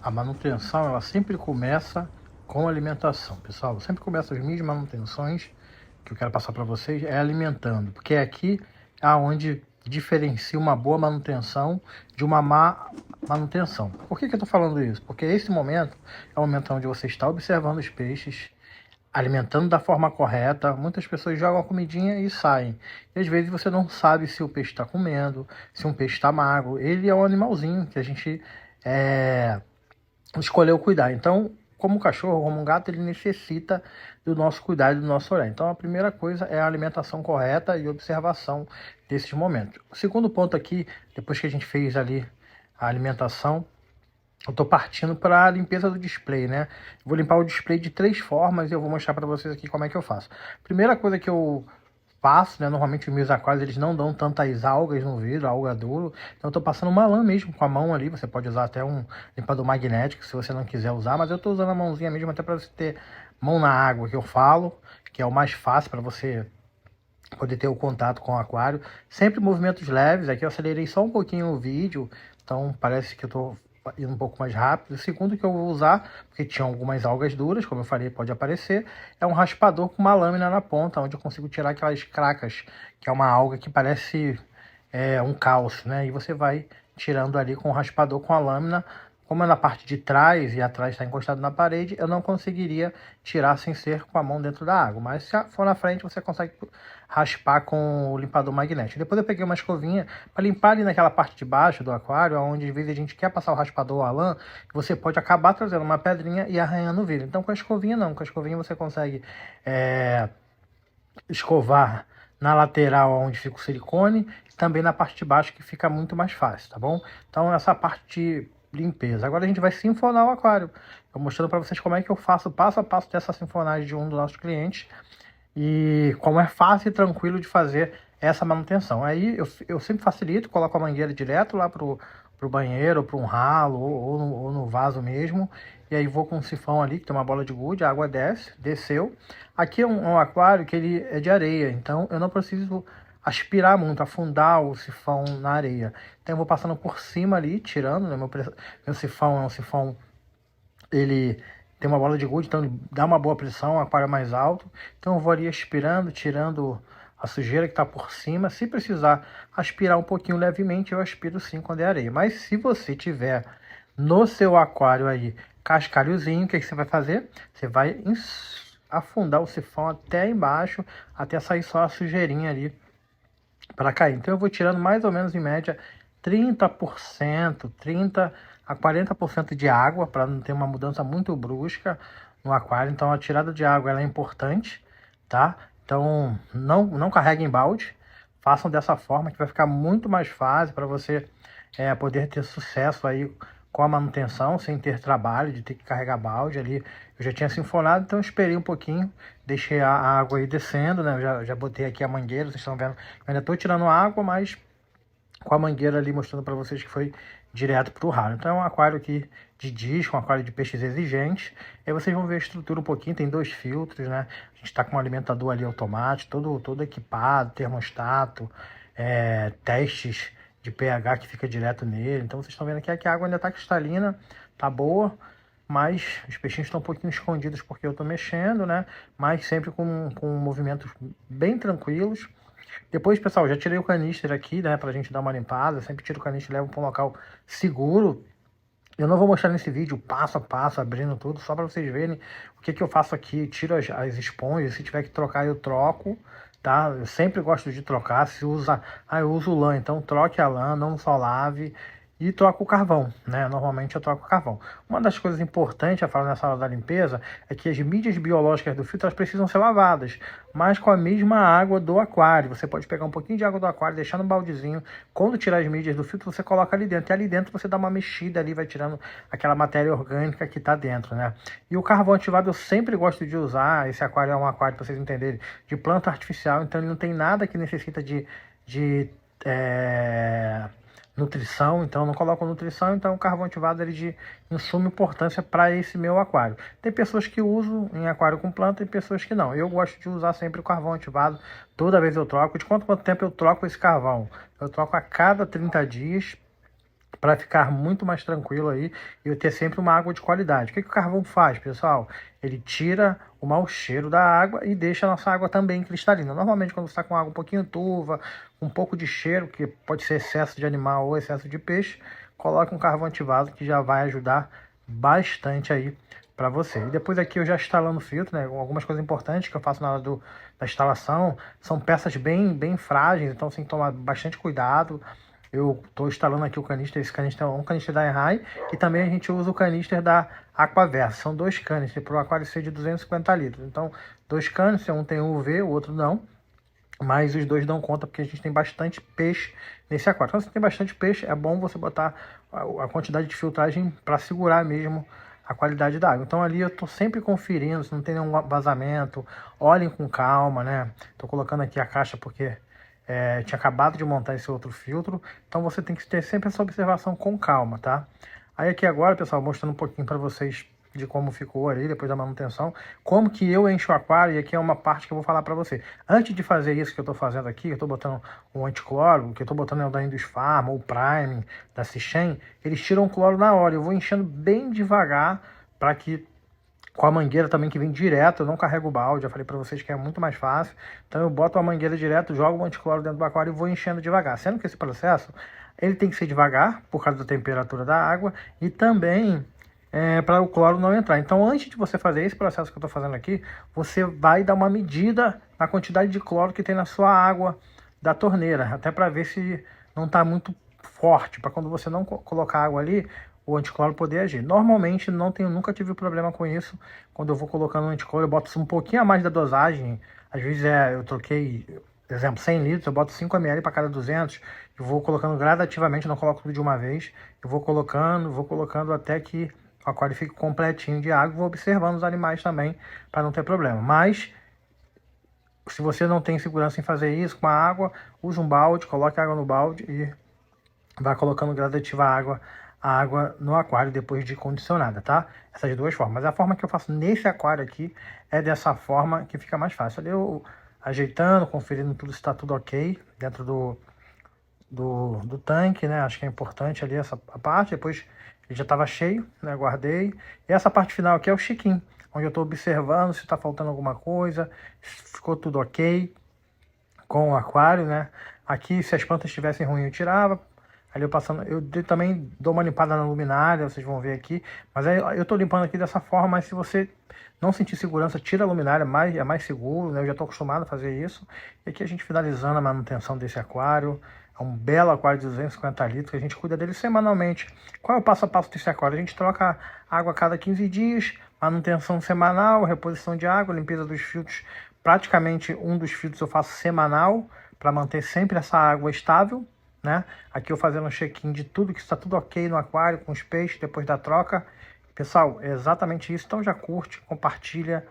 A manutenção, ela sempre começa com alimentação, pessoal. Eu sempre começo as minhas manutenções, que eu quero passar para vocês, é alimentando, porque é aqui aonde diferencia uma boa manutenção de uma má manutenção. Por que eu estou falando isso? Porque esse momento é o momento onde você está observando os peixes, alimentando da forma correta. Muitas pessoas jogam a comidinha e saem. E às vezes você não sabe se o peixe está comendo, se um peixe está magro. Ele é um animalzinho que a gente escolheu cuidar. Então, como um cachorro, como um gato, ele necessita do nosso cuidado, do nosso olhar. Então, a primeira coisa é a alimentação correta e observação desses momentos. O segundo ponto aqui, depois que a gente fez ali a alimentação, eu estou partindo para a limpeza do display, né? Vou limpar o display de 3 formas e eu vou mostrar para vocês aqui como é que eu faço. Primeira coisa que eu faço, né? Normalmente os meus aquários eles não dão tantas algas no vidro, alga duro. Então eu tô passando uma lã mesmo com a mão ali. Você pode usar até um limpador magnético se você não quiser usar, mas eu tô usando a mãozinha mesmo até para você ter mão na água, que eu falo, que é o mais fácil para você poder ter o contato com o aquário. Sempre movimentos leves. Aqui eu acelerei só um pouquinho o vídeo, então parece que eu tô indo um pouco mais rápido. O segundo que eu vou usar, porque tinha algumas algas duras, como eu falei, pode aparecer, é um raspador com uma lâmina na ponta, onde eu consigo tirar aquelas cracas, que é uma alga que parece um cálcio, né? E você vai tirando ali com o raspador, com a lâmina. Como é na parte de trás e atrás está encostado na parede, eu não conseguiria tirar sem ser com a mão dentro da água. Mas se for na frente, você consegue raspar com o limpador magnético. Depois eu peguei uma escovinha para limpar ali naquela parte de baixo do aquário, onde às vezes a gente quer passar o raspador ou a lã, você pode acabar trazendo uma pedrinha e arranhando o vidro. Então com a escovinha não, com a escovinha você consegue escovar na lateral onde fica o silicone e também na parte de baixo, que fica muito mais fácil, tá bom? Então essa parte de limpeza. Agora a gente vai sinfonar o aquário. Estou mostrando para vocês como é que eu faço passo a passo dessa sinfonagem de um dos nossos clientes e como é fácil e tranquilo de fazer essa manutenção. Aí eu sempre facilito, coloco a mangueira direto lá pro banheiro, para um ralo ou no vaso mesmo. E aí vou com um sifão ali, que tem uma bola de gude, a água desceu. Aqui é um aquário que ele é de areia, então eu não preciso aspirar muito, afundar o sifão na areia. Então eu vou passando por cima ali, tirando, né? Meu sifão é um sifão, ele tem uma bola de gude, então ele dá uma boa pressão, o aquário é mais alto. Então eu vou ali aspirando, tirando a sujeira que está por cima. Se precisar aspirar um pouquinho levemente, eu aspiro sim quando é areia. Mas se você tiver no seu aquário aí cascalhozinho, o que você vai fazer? Você vai afundar o sifão até embaixo, até sair só a sujeirinha ali para cair. Então eu vou tirando mais ou menos em média 30%, 30 a 40% de água, para não ter uma mudança muito brusca no aquário. Então a tirada de água ela é importante, tá? Então não carreguem em balde, façam dessa forma que vai ficar muito mais fácil para você poder ter sucesso aí com a manutenção, sem ter trabalho de ter que carregar balde ali. Eu já tinha sinfonado, então eu esperei um pouquinho, deixei a água aí descendo, né? Eu já botei aqui a mangueira, vocês estão vendo, eu ainda estou tirando água, mas com a mangueira ali mostrando para vocês que foi direto para o ralo. Então é um aquário aqui de disco, um aquário de peixes exigentes. Aí vocês vão ver a estrutura um pouquinho, tem 2 filtros, né? A gente está com um alimentador ali automático, todo equipado, termostato, testes de pH que fica direto nele. Então vocês estão vendo aqui que a água ainda está cristalina, tá boa, mas os peixinhos estão um pouquinho escondidos porque eu estou mexendo, né? Mas sempre com movimentos bem tranquilos. Depois, pessoal, já tirei o canister aqui, né, pra gente dar uma limpada. Sempre tiro o canister e levo para um local seguro. Eu não vou mostrar nesse vídeo passo a passo, abrindo tudo, só para vocês verem o que eu faço aqui. Tiro as esponjas, se tiver que trocar eu troco, tá? Eu sempre gosto de trocar. Se usa, eu uso lã, então troque a lã, não só lave. E troco o carvão, né? Normalmente eu troco o carvão. Uma das coisas importantes a falar nessa hora da limpeza é que as mídias biológicas do filtro elas precisam ser lavadas, mas com a mesma água do aquário. Você pode pegar um pouquinho de água do aquário, deixar no baldezinho. Quando tirar as mídias do filtro, você coloca ali dentro. E ali dentro você dá uma mexida ali, vai tirando aquela matéria orgânica que está dentro, né? E o carvão ativado eu sempre gosto de usar. Esse aquário é um aquário, para vocês entenderem, de planta artificial. Então ele não tem nada que necessita de nutrição, então eu não coloco nutrição, então o carvão ativado ele de suma importância para esse meu aquário. Tem pessoas que usam em aquário com planta e pessoas que não. Eu gosto de usar sempre o carvão ativado, toda vez eu troco. De quanto tempo eu troco esse carvão? Eu troco a cada 30 dias. para ficar muito mais tranquilo aí e eu ter sempre uma água de qualidade. O que o carvão faz, pessoal? Ele tira o mau cheiro da água e deixa a nossa água também cristalina. Normalmente, quando você está com água um pouquinho turva, um pouco de cheiro, que pode ser excesso de animal ou excesso de peixe, coloque um carvão ativado que já vai ajudar bastante aí para você. E depois aqui eu já instalando o filtro, né? Algumas coisas importantes que eu faço na hora da instalação, são peças bem frágeis, então você tem que tomar bastante cuidado. Eu estou instalando aqui o canister, esse canister é um canister da Enhai e também a gente usa o canister da Aquaversa. São dois canisters para o aquário ser de 250 litros. Então, dois canisters, um tem UV, o outro não. Mas os dois dão conta porque a gente tem bastante peixe nesse aquário. Então, se tem bastante peixe, é bom você botar a quantidade de filtragem para segurar mesmo a qualidade da água. Então ali eu estou sempre conferindo se não tem nenhum vazamento. Olhem com calma, né? Estou colocando aqui a caixa porque tinha acabado de montar esse outro filtro. Então você tem que ter sempre essa observação com calma, tá? Aí aqui agora, pessoal, mostrando um pouquinho para vocês de como ficou ali depois da manutenção, como que eu encho o aquário, e aqui é uma parte que eu vou falar para você. Antes de fazer isso que eu estou fazendo aqui, eu estou botando um anticloro, que eu estou botando é o da Indusfarma, ou o Prime, da Sichem, eles tiram o cloro na hora, eu vou enchendo bem devagar, para que com a mangueira também que vem direto, eu não carrego o balde, já falei para vocês que é muito mais fácil, então eu boto a mangueira direto, jogo o anticloro dentro do aquário e vou enchendo devagar, sendo que esse processo, ele tem que ser devagar, por causa da temperatura da água, e também para o cloro não entrar. Então, antes de você fazer esse processo que eu estou fazendo aqui, você vai dar uma medida na quantidade de cloro que tem na sua água da torneira, até para ver se não está muito forte, para quando você não colocar água ali, o anticloro poder agir. Normalmente, nunca tive problema com isso. Quando eu vou colocando o anticloro, eu boto um pouquinho a mais da dosagem. Às vezes eu troquei, por exemplo, 100 litros, eu boto 5 ml para cada 200, eu vou colocando gradativamente, não coloco tudo de uma vez, eu vou colocando até que o aquário fica completinho de água, vou observando os animais também, para não ter problema. Mas, se você não tem segurança em fazer isso com a água, use um balde, coloque a água no balde e vai colocando gradativa a água no aquário depois de condicionada, tá? Essas duas formas. Mas a forma que eu faço nesse aquário aqui é dessa forma que fica mais fácil. Ali eu ajeitando, conferindo tudo se está tudo ok dentro do tanque, né? Acho que é importante ali essa parte. Depois ele já estava cheio, né? Guardei. E essa parte final aqui é o check-in, onde eu estou observando se está faltando alguma coisa, se ficou tudo ok com o aquário, né? Aqui, se as plantas estivessem ruins, eu tirava. Ali eu também dou uma limpada na luminária, vocês vão ver aqui. Mas aí eu estou limpando aqui dessa forma, mas se você não sentir segurança, tira a luminária, é mais seguro, né? Eu já estou acostumado a fazer isso. E aqui a gente finalizando a manutenção desse aquário. É um belo aquário de 250 litros, que a gente cuida dele semanalmente. Qual é o passo a passo desse aquário? A gente troca água a cada 15 dias, manutenção semanal, reposição de água, limpeza dos filtros. Praticamente um dos filtros eu faço semanal, para manter sempre essa água estável, né? Aqui eu fazendo um check-in de tudo, que está tudo ok no aquário, com os peixes, depois da troca. Pessoal, é exatamente isso. Então já curte, compartilha,